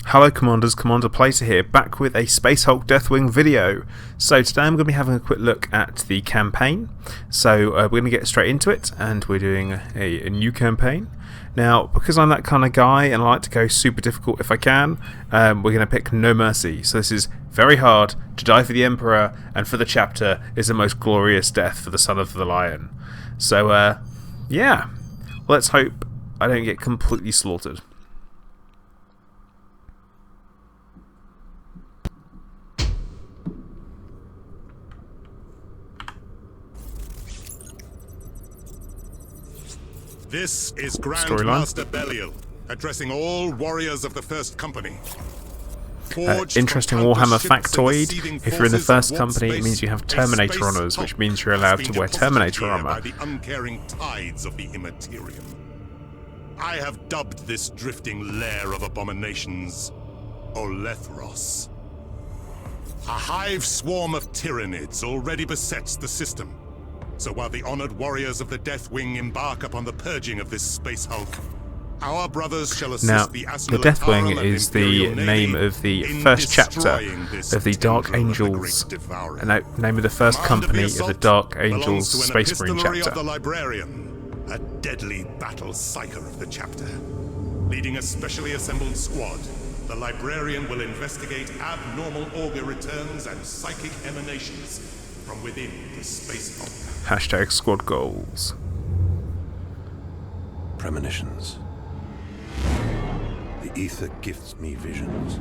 Hello Commanders, Commander Plater here, back with a Space Hulk Deathwing video. So today I'm going to be having a quick look at the campaign. So we're going to get straight into it, and we're doing a new campaign. Now, because I'm that kind of guy and I like to go super difficult if I can, we're going to pick No Mercy. So this is very hard. To die for the Emperor and for the chapter is the most glorious death for the Son of the Lion. So yeah, let's hope I don't get completely slaughtered. This is Grandmaster Belial, addressing all warriors of the First Company. Interesting Warhammer factoid. If you're in the First Company, it means you have Terminator honours, which means you're allowed to wear Terminator armour. By the uncaring tides of the Immaterium. I have dubbed this drifting lair of abominations Olethros. A hive swarm of Tyranids already besets the system. So while the honored warriors of the Deathwing embark upon the purging of this Space Hulk, our brothers shall assist the ASUS. The Deathwing is the name of the first chapter of the Dark Angels, name of the first company of the Dark Angels Space Marine chapter. Of the Librarian, a deadly battle psyker of the chapter. Leading a specially assembled squad, the Librarian will investigate abnormal auger returns and psychic emanations from within the Space Hulk. Hashtag squad goals. Premonitions. The ether gifts me visions.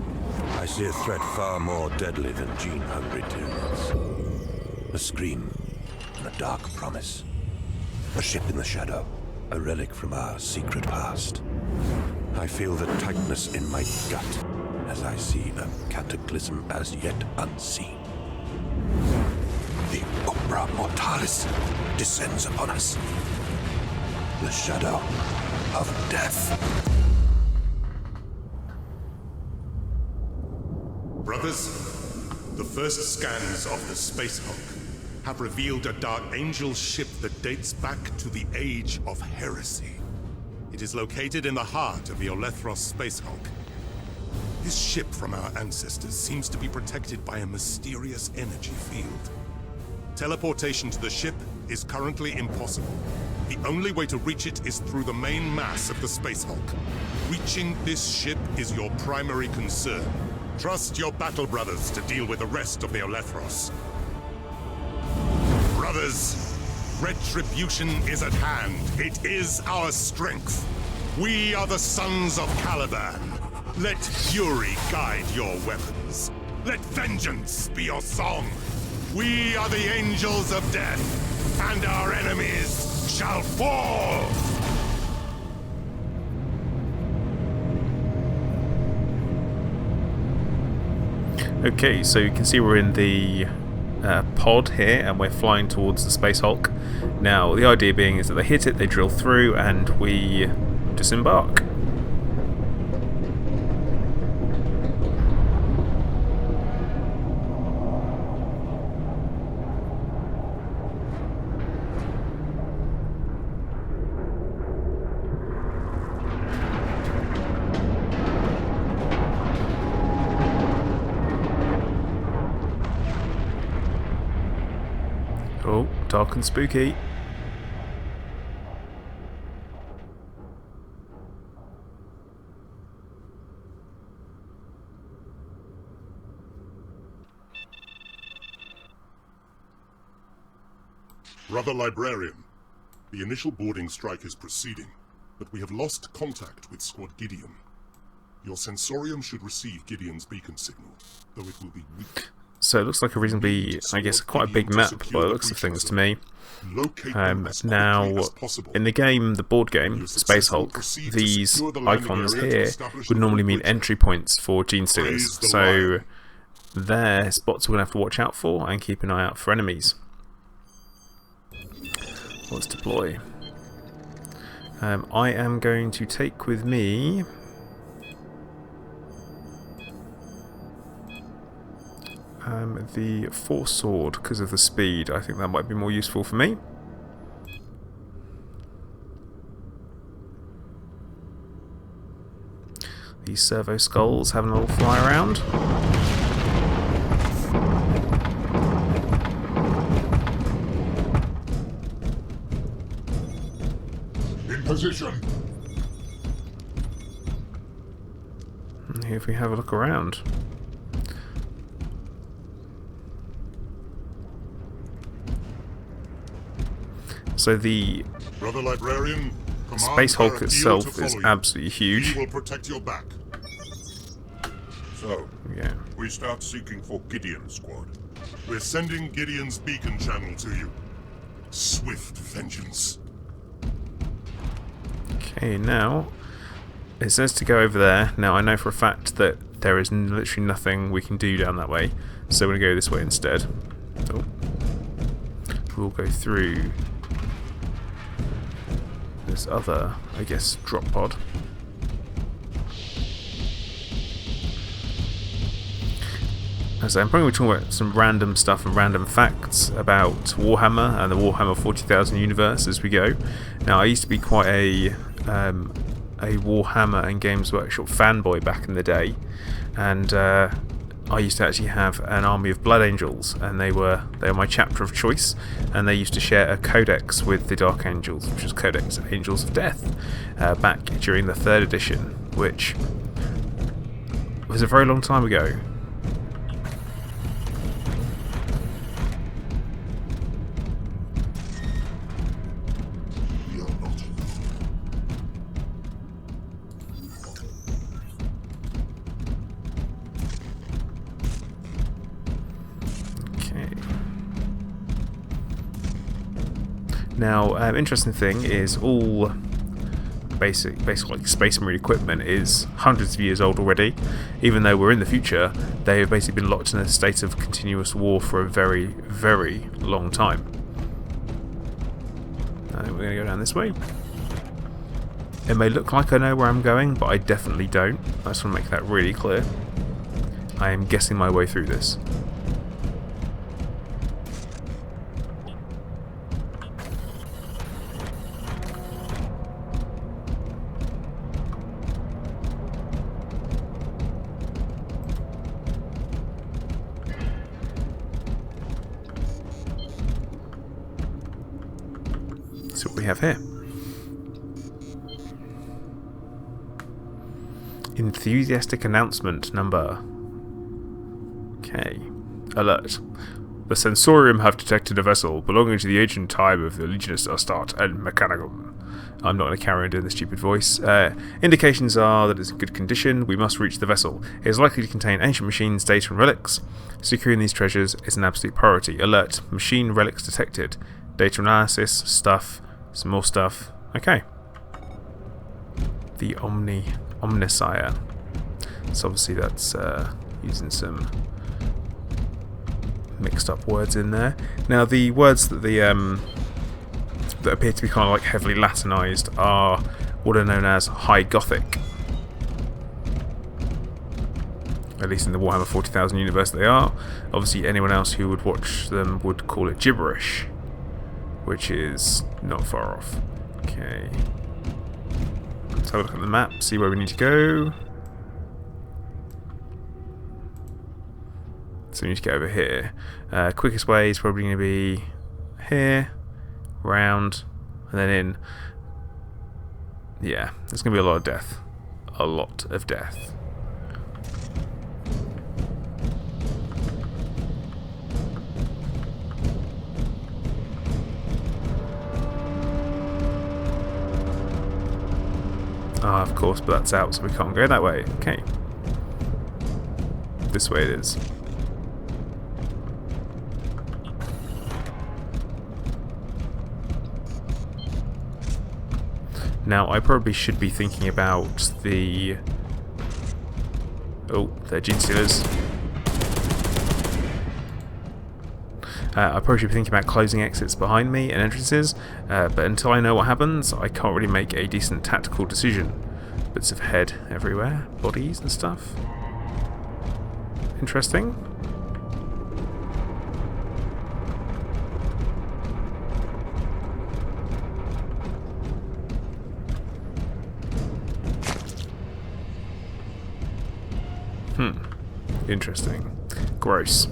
I see a threat far more deadly than gene-hungry Tyranids. A scream and a dark promise. A ship in the shadow, a relic from our secret past. I feel the tightness in my gut as I see a cataclysm as yet unseen. The Umbra Mortalis descends upon us. The shadow of death. Brothers, the first scans of the Space Hulk have revealed a Dark Angel ship that dates back to the Age of Heresy. It is located in the heart of the Olethros Space Hulk. This ship from our ancestors seems to be protected by a mysterious energy field. Teleportation to the ship is currently impossible. The only way to reach it is through the main mass of the Space Hulk. Reaching this ship is your primary concern. Trust your battle brothers to deal with the rest of the Olethros. Brothers, retribution is at hand. It is our strength. We are the sons of Caliban. Let fury guide your weapons. Let vengeance be your song. We are the angels of death, and our enemies shall fall! Okay, so you can see we're in the pod here, and we're flying towards the Space Hulk. Now, the idea being is that they hit it, they drill through, and we disembark. Oh, dark and spooky. Brother Librarian, the initial boarding strike is proceeding, but we have lost contact with Squad Gideon. Your sensorium should receive Gideon's beacon signal, though it will be weak. So it looks like a reasonably, I guess, quite a big map by the looks of things to me. Now, in the game, the board game, Space Hulk, these icons here would normally mean entry points for Gene Stealers. So they're spots we're going to have to watch out for and keep an eye out for enemies. Let's deploy. I am going to take with me the Force Sword because of the speed. I think that might be more useful for me. These servo skulls having a little fly around. In position. And here if we have a look around. So the Brother Librarian, Space Hulk itself is absolutely huge. He will protect your back. So, Yeah. we start seeking for Gideon, Squad. We're sending Gideon's beacon channel to you. Swift vengeance. Okay, now it says to go over there. Now I know for a fact that there is literally nothing we can do down that way, so we're going to go this way instead. Oh. We'll go through this other, I guess, drop pod. So I'm probably talking about some random stuff and random facts about Warhammer and the Warhammer 40,000 universe as we go. Now I used to be quite a Warhammer and Games Workshop fanboy back in the day, and I used to actually have an army of Blood Angels, and they were my chapter of choice, and they used to share a codex with the Dark Angels, which was Codex Angels of Death, back during the 3rd edition, which was a very long time ago. We are not alone. Now, interesting thing is all basic like Space Marine equipment is hundreds of years old already. Even though we're in the future, they have basically been locked in a state of continuous war for a very, very long time. I think we're going to go down this way. It may look like I know where I'm going, but I definitely don't. I just want to make that really clear. I am guessing my way through this. See what we have here. Enthusiastic announcement number. Okay. Alert. The Sensorium have detected a vessel belonging to the ancient time of the Legionis Astarte and Mechanicum. I'm not going to carry on doing the stupid voice. Indications are that it's in good condition. We must reach the vessel. It is likely to contain ancient machines, data and relics. Securing these treasures is an absolute priority. Alert. Machine relics detected. Data analysis, stuff, some more stuff. Okay. The Omnisire. So obviously that's using some mixed up words in there. Now the words that that appear to be kind of like heavily Latinized are what are known as High Gothic. At least in the Warhammer 40,000 universe they are. Obviously anyone else who would watch them would call it gibberish, which is not far off. Okay. Let's have a look at the map, see where we need to go. So we need to get over here. Quickest way is probably going to be here, round, and then in. Yeah, there's going to be a lot of death. A lot of death. Ah, of course, but that's out, so we can't go that way. Okay. This way it is. Now, I probably should be thinking about the... Oh, they're gene stealers. I probably should be thinking about closing exits behind me and entrances, but until I know what happens, I can't really make a decent tactical decision. Bits of head everywhere, bodies and stuff. Interesting. Interesting. Gross.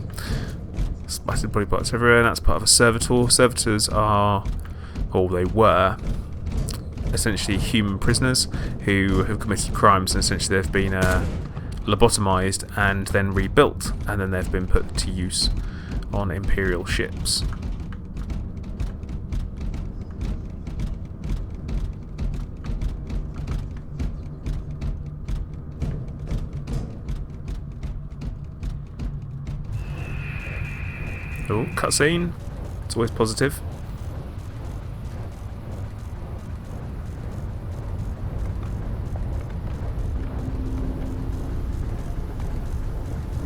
Splattered body parts everywhere. That's part of a servitor. Servitors are, or they were, essentially human prisoners who have committed crimes, and essentially they've been lobotomized and then rebuilt, and then they've been put to use on Imperial ships. Oh, cutscene. It's always positive.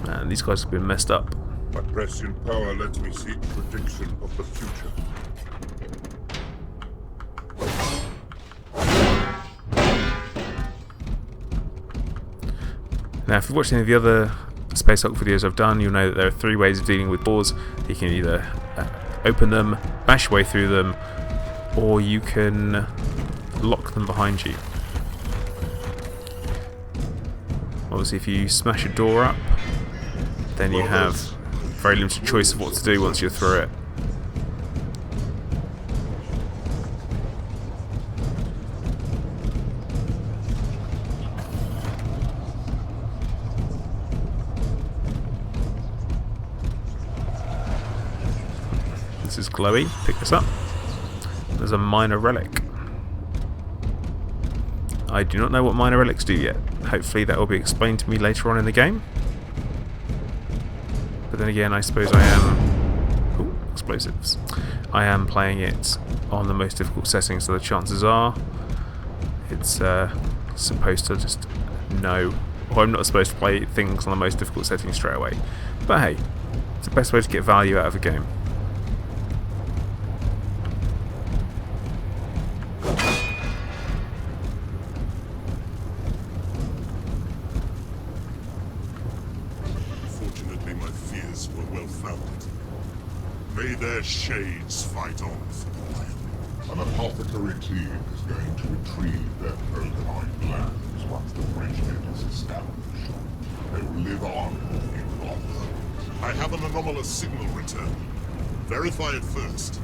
Man, these guys have been messed up. My prescient power lets me seek prediction of the future. Now, if you've watched any of the other Space Hulk videos I've done, you'll know that there are 3 ways of dealing with doors. You can either open them, bash your way through them, or you can lock them behind you. Obviously, if you smash a door up, then you have very limited choice of what to do once you're through it. This is glowy. Pick this up. There's a minor relic. I do not know what minor relics do yet. Hopefully that will be explained to me later on in the game. But then again, I suppose I am... Ooh, explosives. I am playing it on the most difficult setting, so the chances are it's supposed to just know, or I'm not supposed to play things on the most difficult setting straight away. But hey, it's the best way to get value out of a game. May their shades fight on for the light. An apothecary team is going to retrieve their Pergamine plans once the bridgehead is established. They will live on in Gotham. I have an anomalous signal return. Verify it first.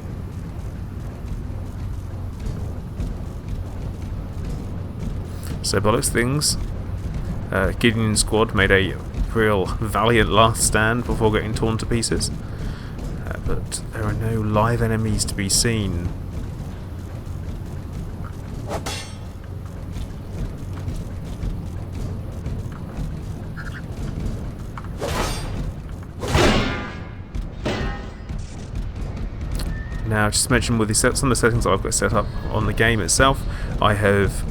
So by those things, Gideon's squad made a real valiant last stand before getting torn to pieces. But there are no live enemies to be seen. Now, just to mention with some of the settings that I've got set up on the game itself, I have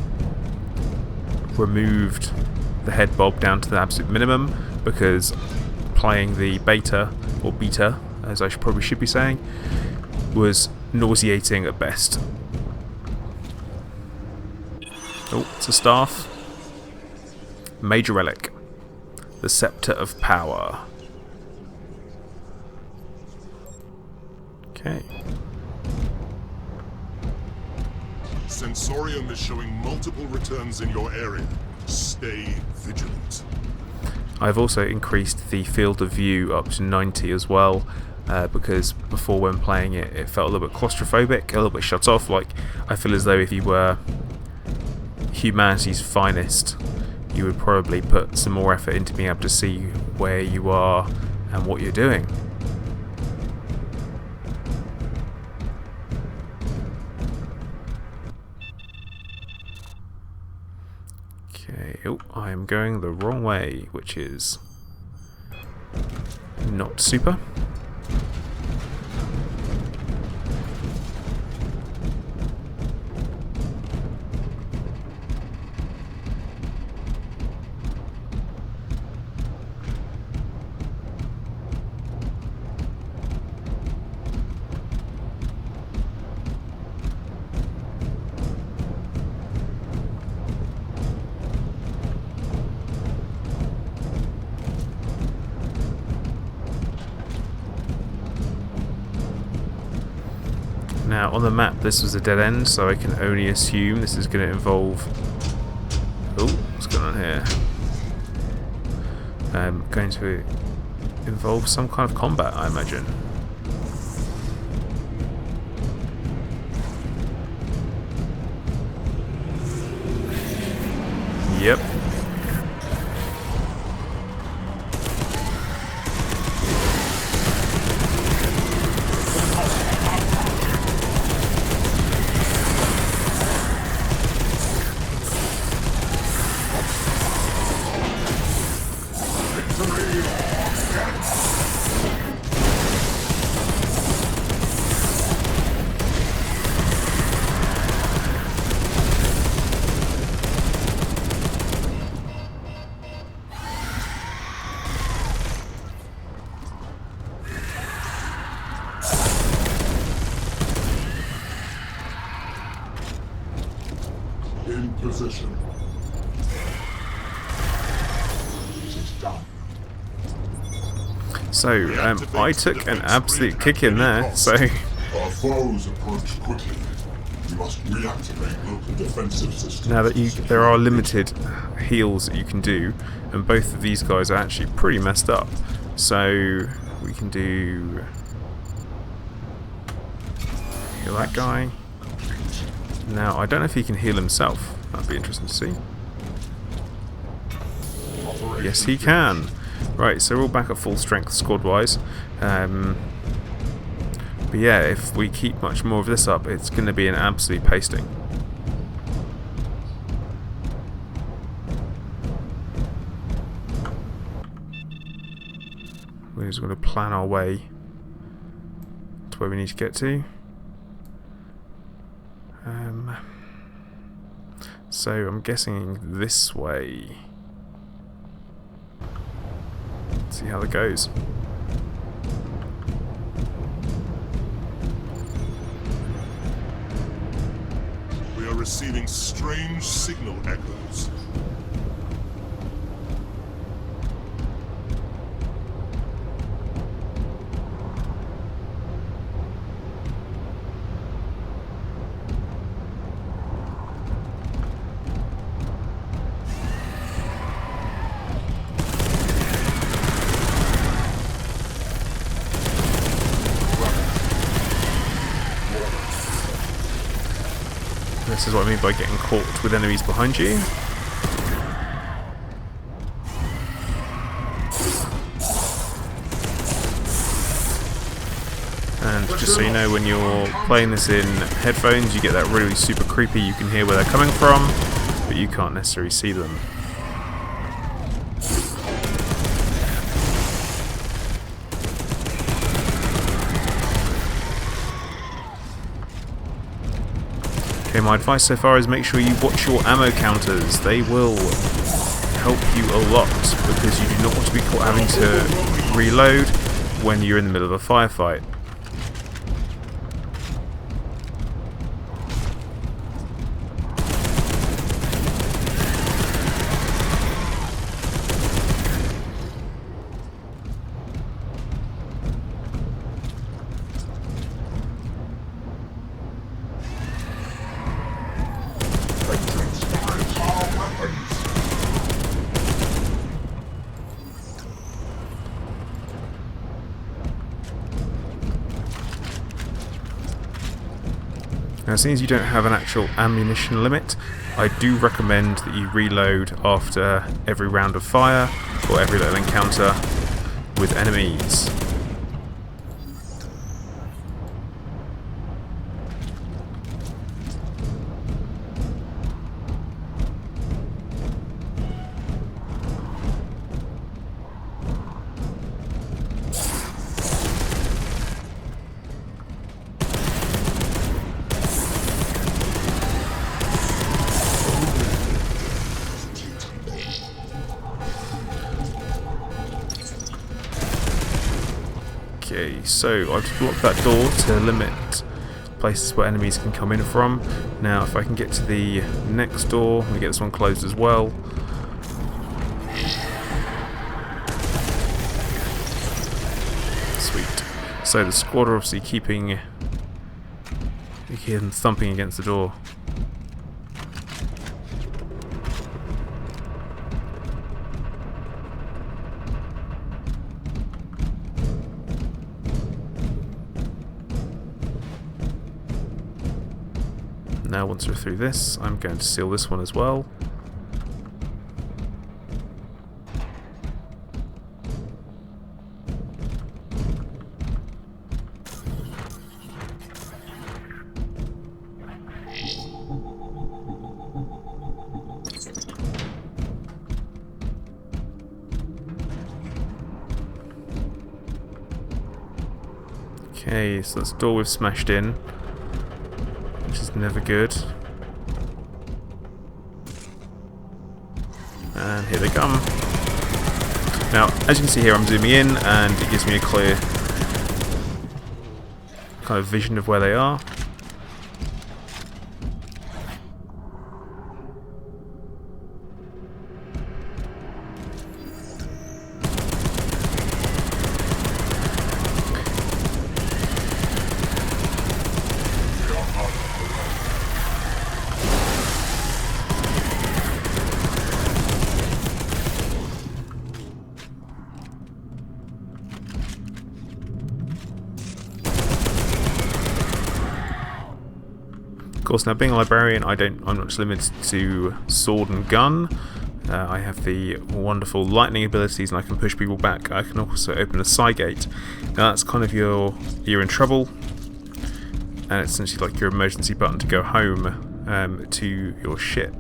removed the head bob down to the absolute minimum because playing the beta, or beta, as I probably should be saying, was nauseating at best. Oh, it's a staff. Major relic. The Scepter of Power. Okay. Sensorium is showing multiple returns in your area. Stay vigilant. I've also increased the field of view up to 90 as well. Because before, when playing it, it felt a little bit claustrophobic, a little bit shut off. Like, I feel as though if you were humanity's finest, you would probably put some more effort into being able to see where you are and what you're doing. Okay, oh, I am going the wrong way, which is not super. Now, on the map, this was a dead end, so I can only assume this is going to involve... Oh, what's going on here? going to involve some kind of combat, I imagine. Yep. In position. It is done. So, I took an absolute kick in there, so... Our foes approach quickly. We must reactivate local defensive systems. Now that there are limited heals that you can do, and both of these guys are actually pretty messed up. So, we can do... heal that guy. Now, I don't know if he can heal himself. That'd be interesting to see. Yes, he can. Right, so we're all back at full strength squad-wise. But yeah, if we keep much more of this up, it's going to be an absolute pasting. We're just going to plan our way to where we need to get to. So I'm guessing this way. Let's see how it goes. We are receiving strange signal echoes. This is what I mean by getting caught with enemies behind you. And just so you know, when you're playing this in headphones, you get that really super creepy, you can hear where they're coming from, but you can't necessarily see them. Okay, my advice so far is make sure you watch your ammo counters. They will help you a lot, because you do not want to be caught having to reload when you're in the middle of a firefight. Now, seeing as you don't have an actual ammunition limit, I do recommend that you reload after every round of fire or every little encounter with enemies. Okay, so I've blocked that door to limit places where enemies can come in from. Now if I can get to the next door, let me get this one closed as well. Sweet. So the squad are obviously keeping... you hear them thumping against the door. Now once we're through this, I'm going to seal this one as well. Okay, so that's the door we've smashed in, which is never good. And here they come. Now, as you can see here, I'm zooming in, and it gives me a clear kind of vision of where they are. Of course, now being a librarian, I'm not just limited to sword and gun. I have the wonderful lightning abilities, and I can push people back. I can also open a side gate. Now that's kind of you're in trouble, and it's essentially like your emergency button to go home to your ship.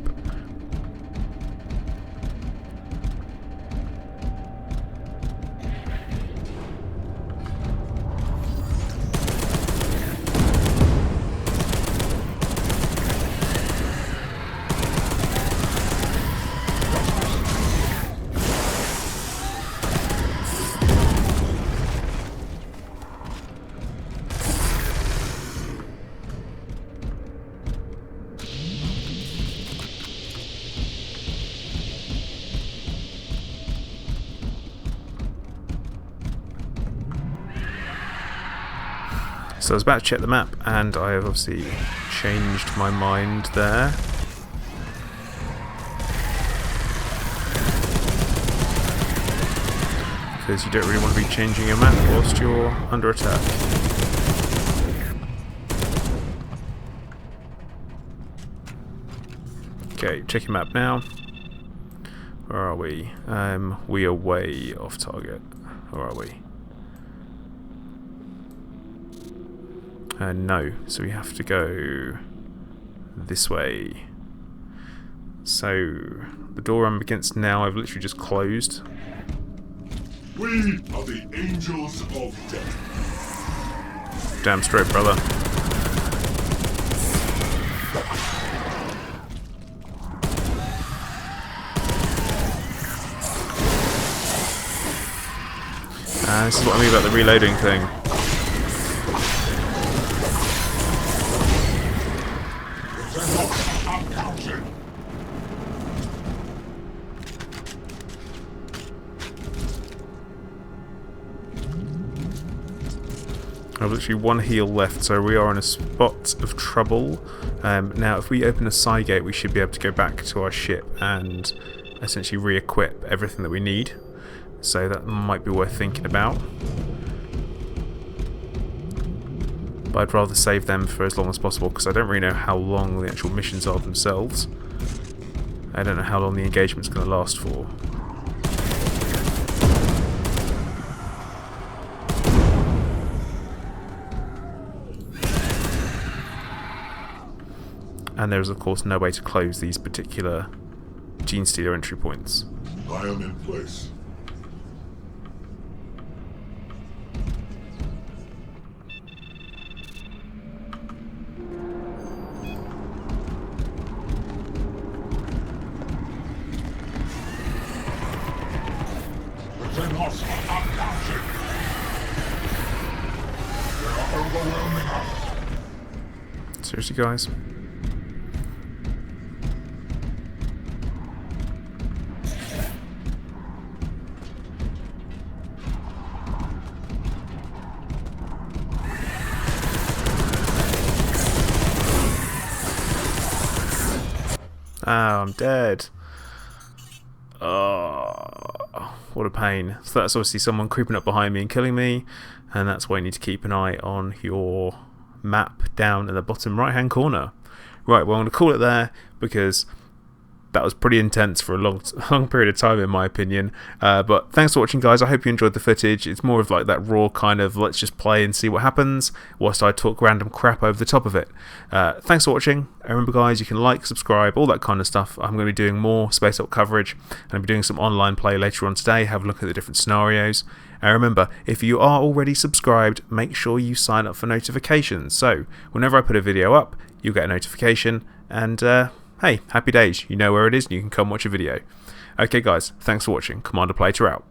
So I was about to check the map, and I have obviously changed my mind there. Because you don't really want to be changing your map whilst you're under attack. Okay, checking map now. Where are we? We are way off target. Where are we? No, so we have to go this way. So the door I'm against now, I've literally just closed. We are the Angels of Death. Damn straight, brother. This is what I mean about the reloading thing. I've literally one heal left, so we are in a spot of trouble. Now, if we open a side gate, we should be able to go back to our ship and essentially re-equip everything that we need. So that might be worth thinking about. But I'd rather save them for as long as possible, because I don't really know how long the actual missions are themselves. I don't know how long the engagement's going to last for. And there is, of course, no way to close these particular Gene Stealer entry points. I am in place. The loss are not counted. They are overwhelming us. Seriously, guys? Ah, I'm dead. Oh, what a pain. So that's obviously someone creeping up behind me and killing me, and that's why you need to keep an eye on your map down in the bottom right hand corner. Right, well, I'm going to call it there because that was pretty intense for a long period of time, in my opinion. But thanks for watching, guys. I hope you enjoyed the footage. It's more of like that raw kind of let's just play and see what happens whilst I talk random crap over the top of it. Thanks for watching. Remember, guys, you can like, subscribe, all that kind of stuff. I'm going to be doing more Space Hulk coverage, and I'll be doing some online play later on today. Have a look at the different scenarios. And remember, if you are already subscribed, make sure you sign up for notifications. So whenever I put a video up, you'll get a notification, and hey, happy days. You know where it is and you can come watch a video. Okay, guys, thanks for watching. Commander Plater out.